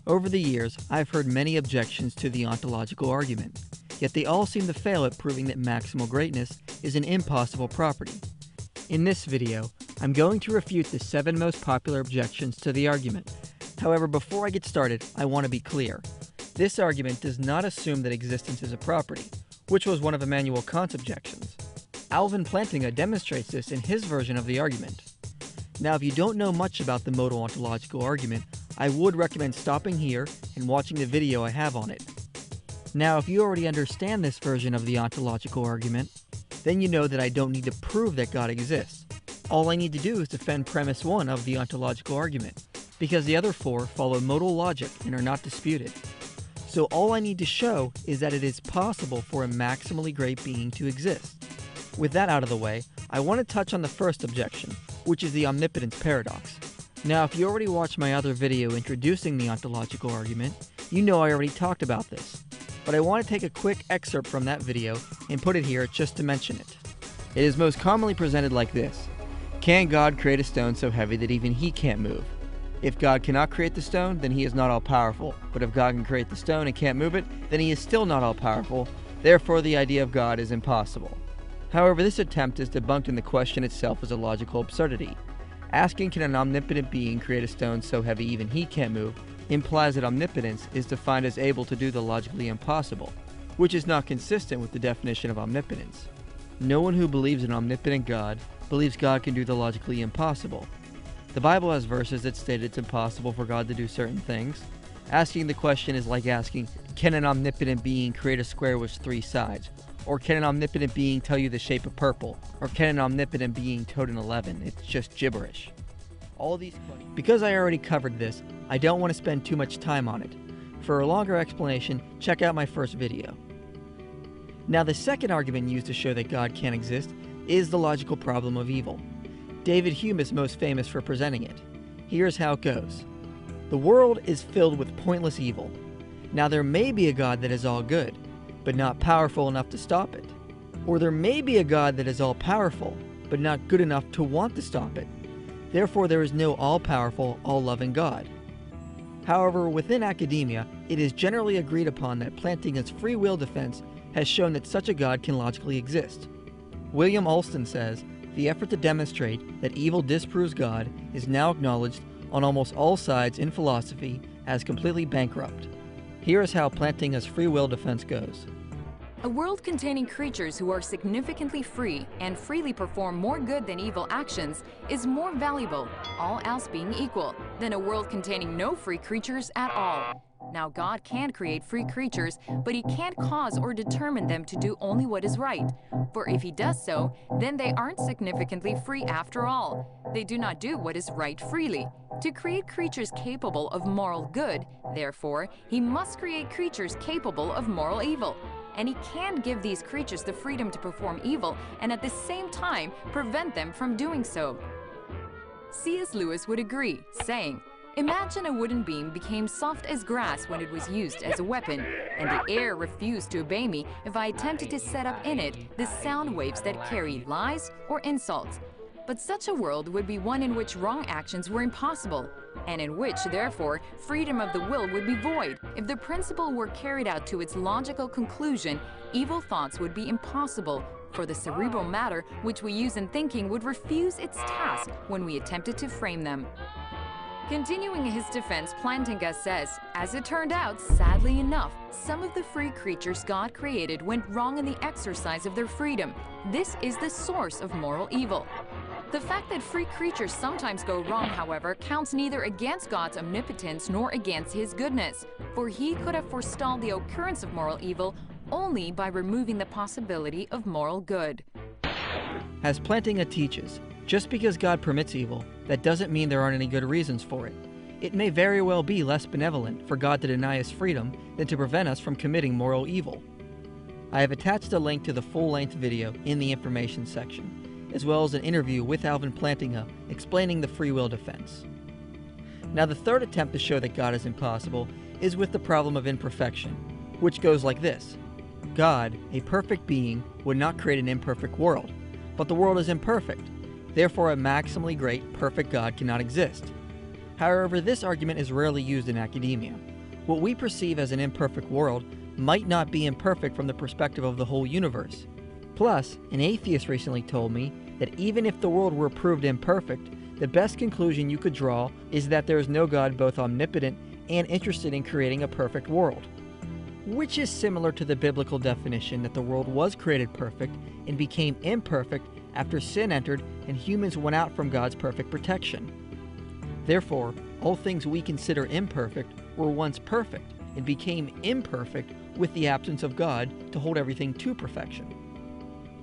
Over the years, I've heard many objections to the ontological argument, yet they all seem to fail at proving that maximal greatness is an impossible property. In this video, I'm going to refute the 7 most popular objections to the argument. However, before I get started, I want to be clear. This argument does not assume that existence is a property, which was one of Immanuel Kant's objections. Alvin Plantinga demonstrates this in his version of the argument. Now, if you don't know much about the modal ontological argument, I would recommend stopping here and watching the video I have on it. Now, if you already understand this version of the ontological argument, then you know that I don't need to prove that God exists. All I need to do is defend premise 1 of the ontological argument, because the other 4 follow modal logic and are not disputed. So all I need to show is that it is possible for a maximally great being to exist. With that out of the way, I want to touch on the first objection, which is the omnipotence paradox. Now, if you already watched my other video introducing the ontological argument, you know I already talked about this. But I want to take a quick excerpt from that video and put it here just to mention it. It is most commonly presented like this. Can God create a stone so heavy that even he can't move? If God cannot create the stone, then he is not all-powerful. But if God can create the stone and can't move it, then he is still not all-powerful. Therefore, the idea of God is impossible. However, this attempt is debunked in the question itself as a logical absurdity. Asking can an omnipotent being create a stone so heavy even he can't move implies that omnipotence is defined as able to do the logically impossible, which is not consistent with the definition of omnipotence. No one who believes in an omnipotent God believes God can do the logically impossible. The Bible has verses that state it's impossible for God to do certain things. Asking the question is like asking, can an omnipotent being create a square with 3 sides? Or can an omnipotent being tell you the shape of purple? Or can an omnipotent being tote an 11? It's just gibberish. All these questions. Because I already covered this, I don't want to spend too much time on it. For a longer explanation, check out my first video. Now, the second argument used to show that God can't exist is the logical problem of evil. David Hume is most famous for presenting it. Here's how it goes. The world is filled with pointless evil. Now, there may be a God that is all good, but not powerful enough to stop it. Or there may be a God that is all-powerful, but not good enough to want to stop it. Therefore, there is no all-powerful, all-loving God. However, within academia, it is generally agreed upon that Plantinga's free will defense has shown that such a God can logically exist. William Alston says, the effort to demonstrate that evil disproves God is now acknowledged on almost all sides in philosophy as completely bankrupt. Here is how Plantinga's free will defense goes. A world containing creatures who are significantly free and freely perform more good than evil actions is more valuable, all else being equal, than a world containing no free creatures at all. Now, God can create free creatures, but he can't cause or determine them to do only what is right. For if he does so, then they aren't significantly free after all. They do not do what is right freely. To create creatures capable of moral good, therefore, he must create creatures capable of moral evil. And he can give these creatures the freedom to perform evil and at the same time prevent them from doing so. C.S. Lewis would agree, saying, imagine a wooden beam became soft as grass when it was used as a weapon, and the air refused to obey me if I attempted to set up in it the sound waves that carry lies or insults. But such a world would be one in which wrong actions were impossible, and in which, therefore, freedom of the will would be void. If the principle were carried out to its logical conclusion, evil thoughts would be impossible, for the cerebral matter which we use in thinking would refuse its task when we attempted to frame them. Continuing his defense, Plantinga says, as it turned out, sadly enough, some of the free creatures God created went wrong in the exercise of their freedom. This is the source of moral evil. The fact that free creatures sometimes go wrong, however, counts neither against God's omnipotence nor against his goodness, for he could have forestalled the occurrence of moral evil only by removing the possibility of moral good. As Plantinga teaches, just because God permits evil, that doesn't mean there aren't any good reasons for it. It may very well be less benevolent for God to deny us freedom than to prevent us from committing moral evil. I have attached a link to the full-length video in the information section, as well as an interview with Alvin Plantinga explaining the free will defense. Now, the third attempt to show that God is impossible is with the problem of imperfection, which goes like this. God, a perfect being, would not create an imperfect world, but the world is imperfect. Therefore, a maximally great, perfect God cannot exist. However, this argument is rarely used in academia. What we perceive as an imperfect world might not be imperfect from the perspective of the whole universe. Plus, an atheist recently told me that even if the world were proved imperfect, the best conclusion you could draw is that there is no God both omnipotent and interested in creating a perfect world. Which is similar to the biblical definition that the world was created perfect and became imperfect after sin entered and humans went out from God's perfect protection. Therefore, all things we consider imperfect were once perfect and became imperfect with the absence of God to hold everything to perfection.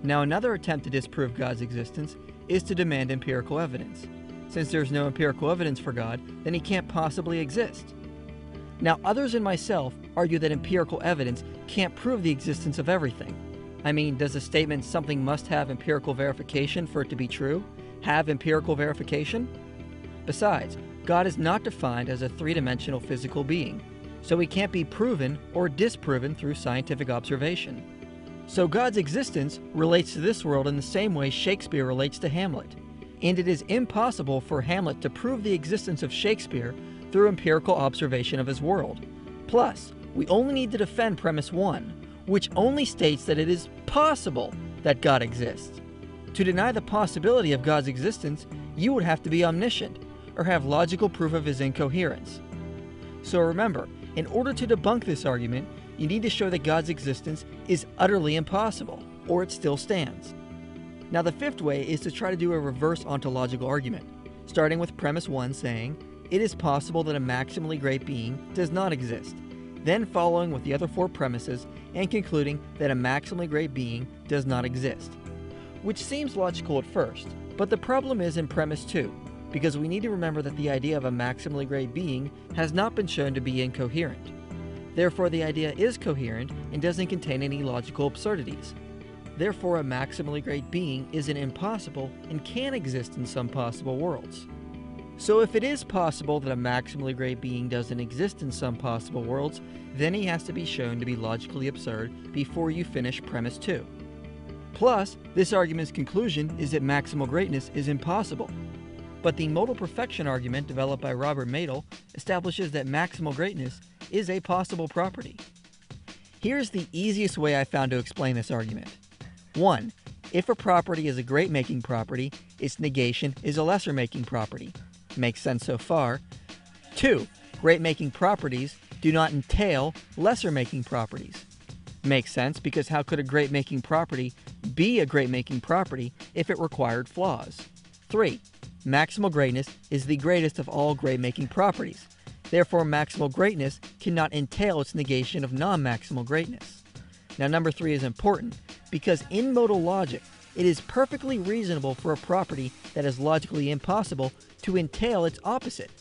Now, another attempt to disprove God's existence is to demand empirical evidence. Since there's no empirical evidence for God, then he can't possibly exist. Now, others and myself argue that empirical evidence can't prove the existence of everything. I mean, does the statement something must have empirical verification for it to be true have empirical verification? Besides, God is not defined as a three-dimensional physical being, so he can't be proven or disproven through scientific observation. So God's existence relates to this world in the same way Shakespeare relates to Hamlet, and it is impossible for Hamlet to prove the existence of Shakespeare through empirical observation of his world. Plus, we only need to defend premise 1, which only states that it is possible that God exists. To deny the possibility of God's existence, you would have to be omniscient, or have logical proof of his incoherence. So remember, in order to debunk this argument, you need to show that God's existence is utterly impossible, or it still stands. Now the fifth way is to try to do a reverse ontological argument, starting with premise 1 saying, it is possible that a maximally great being does not exist, then following with the other 4 premises and concluding that a maximally great being does not exist. Which seems logical at first, but the problem is in premise 2, because we need to remember that the idea of a maximally great being has not been shown to be incoherent. Therefore, the idea is coherent and doesn't contain any logical absurdities. Therefore, a maximally great being isn't impossible and can exist in some possible worlds. So if it is possible that a maximally great being doesn't exist in some possible worlds, then he has to be shown to be logically absurd before you finish premise 2. Plus, this argument's conclusion is that maximal greatness is impossible. But the modal perfection argument developed by Robert Madel establishes that maximal greatness is a possible property. Here's the easiest way I found to explain this argument. 1. If a property is a great-making property, its negation is a lesser-making property. Makes sense so far. 2. Great-making properties do not entail lesser-making properties. Makes sense because how could a great-making property be a great-making property if it required flaws? 3. Maximal greatness is the greatest of all great-making properties. Therefore, maximal greatness cannot entail its negation of non-maximal greatness. Now, number 3 is important because in modal logic, it is perfectly reasonable for a property that is logically impossible to entail its opposite.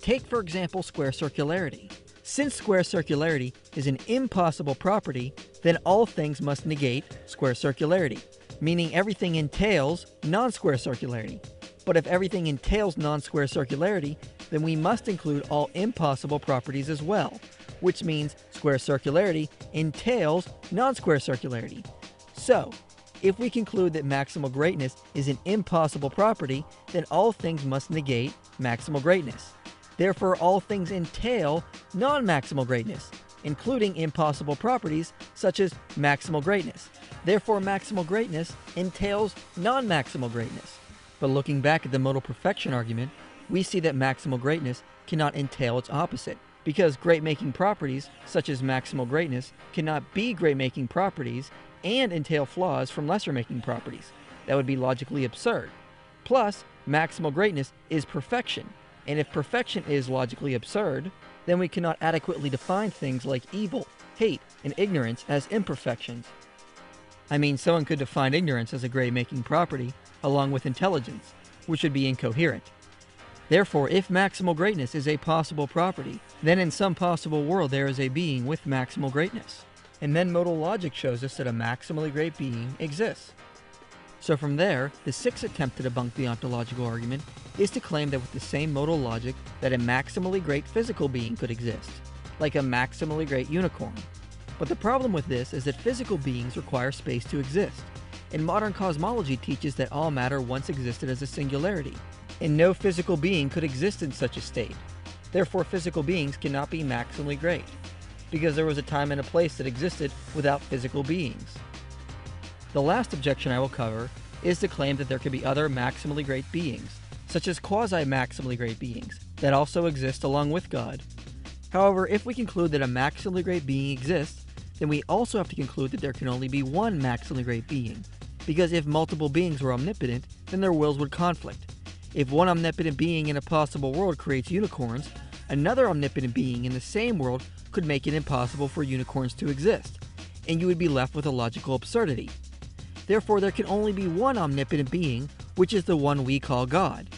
Take, for example, square circularity. Since square circularity is an impossible property, then all things must negate square circularity, meaning everything entails non-square circularity. But if everything entails non-square circularity, then we must include all impossible properties as well, which means square circularity entails non-square circularity. So, if we conclude that maximal greatness is an impossible property, then all things must negate maximal greatness. Therefore, all things entail non-maximal greatness, including impossible properties such as maximal greatness. Therefore, maximal greatness entails non-maximal greatness. But looking back at the modal perfection argument, we see that maximal greatness cannot entail its opposite, because great-making properties, such as maximal greatness, cannot be great-making properties and entail flaws from lesser-making properties. That would be logically absurd. Plus, maximal greatness is perfection, and if perfection is logically absurd, then we cannot adequately define things like evil, hate, and ignorance as imperfections. I mean, someone could define ignorance as a great-making property, along with intelligence, which would be incoherent. Therefore, if maximal greatness is a possible property, then in some possible world there is a being with maximal greatness. And then modal logic shows us that a maximally great being exists. So from there, the sixth attempt to debunk the ontological argument is to claim that with the same modal logic that a maximally great physical being could exist, like a maximally great unicorn. But the problem with this is that physical beings require space to exist, and modern cosmology teaches that all matter once existed as a singularity, and no physical being could exist in such a state. Therefore, physical beings cannot be maximally great, because there was a time and a place that existed without physical beings. The last objection I will cover is the claim that there could be other maximally great beings, such as quasi-maximally great beings, that also exist along with God. However, if we conclude that a maximally great being exists, then we also have to conclude that there can only be one maximally great being, because if multiple beings were omnipotent, then their wills would conflict. If one omnipotent being in a possible world creates unicorns, another omnipotent being in the same world could make it impossible for unicorns to exist, and you would be left with a logical absurdity. Therefore, there can only be one omnipotent being, which is the one we call God.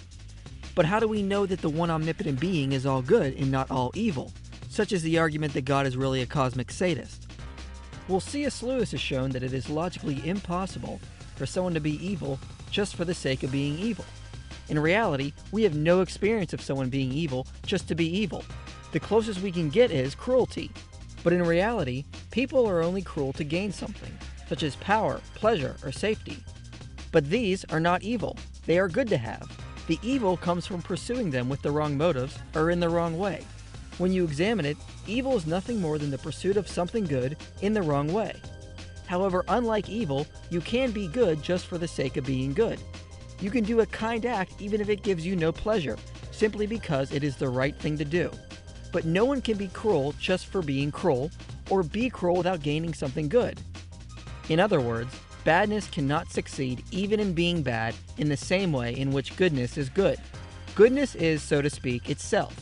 But how do we know that the one omnipotent being is all good and not all evil, such as the argument that God is really a cosmic sadist? Well, C.S. Lewis has shown that it is logically impossible for someone to be evil just for the sake of being evil. In reality, we have no experience of someone being evil just to be evil. The closest we can get is cruelty. But in reality, people are only cruel to gain something, such as power, pleasure, or safety. But these are not evil. They are good to have. The evil comes from pursuing them with the wrong motives or in the wrong way. When you examine it, evil is nothing more than the pursuit of something good in the wrong way. However, unlike evil, you can be good just for the sake of being good. You can do a kind act even if it gives you no pleasure, simply because it is the right thing to do. But no one can be cruel just for being cruel, or be cruel without gaining something good. In other words, badness cannot succeed even in being bad in the same way in which goodness is good. Goodness is, so to speak, itself.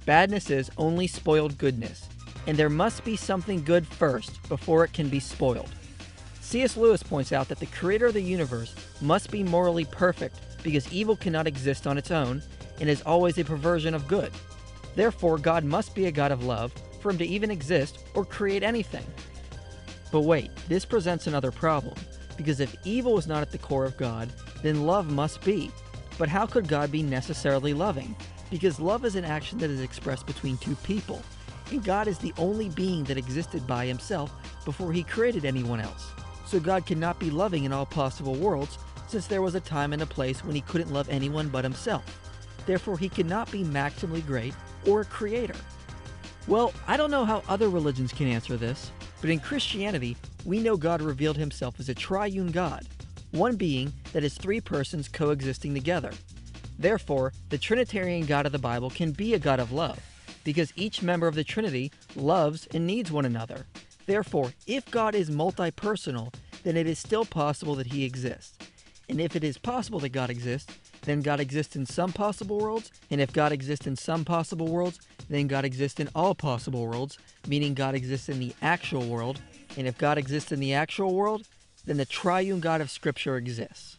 Badness is only spoiled goodness, and there must be something good first before it can be spoiled. C.S. Lewis points out that the creator of the universe must be morally perfect because evil cannot exist on its own and is always a perversion of good. Therefore, God must be a God of love for him to even exist or create anything. But wait, this presents another problem, because if evil is not at the core of God, then love must be. But how could God be necessarily loving? Because love is an action that is expressed between two people, and God is the only being that existed by himself before he created anyone else. So God cannot be loving in all possible worlds, since there was a time and a place when he couldn't love anyone but himself. Therefore, he cannot be maximally great or a creator. Well, I don't know how other religions can answer this, but in Christianity, we know God revealed himself as a triune God, one being that is three persons coexisting together. Therefore, the Trinitarian God of the Bible can be a God of love, because each member of the Trinity loves and needs one another. Therefore, if God is multi-personal, then it is still possible that he exists. And if it is possible that God exists, then God exists in some possible worlds, and if God exists in some possible worlds, then God exists in all possible worlds, meaning God exists in the actual world, and if God exists in the actual world, then the triune God of Scripture exists.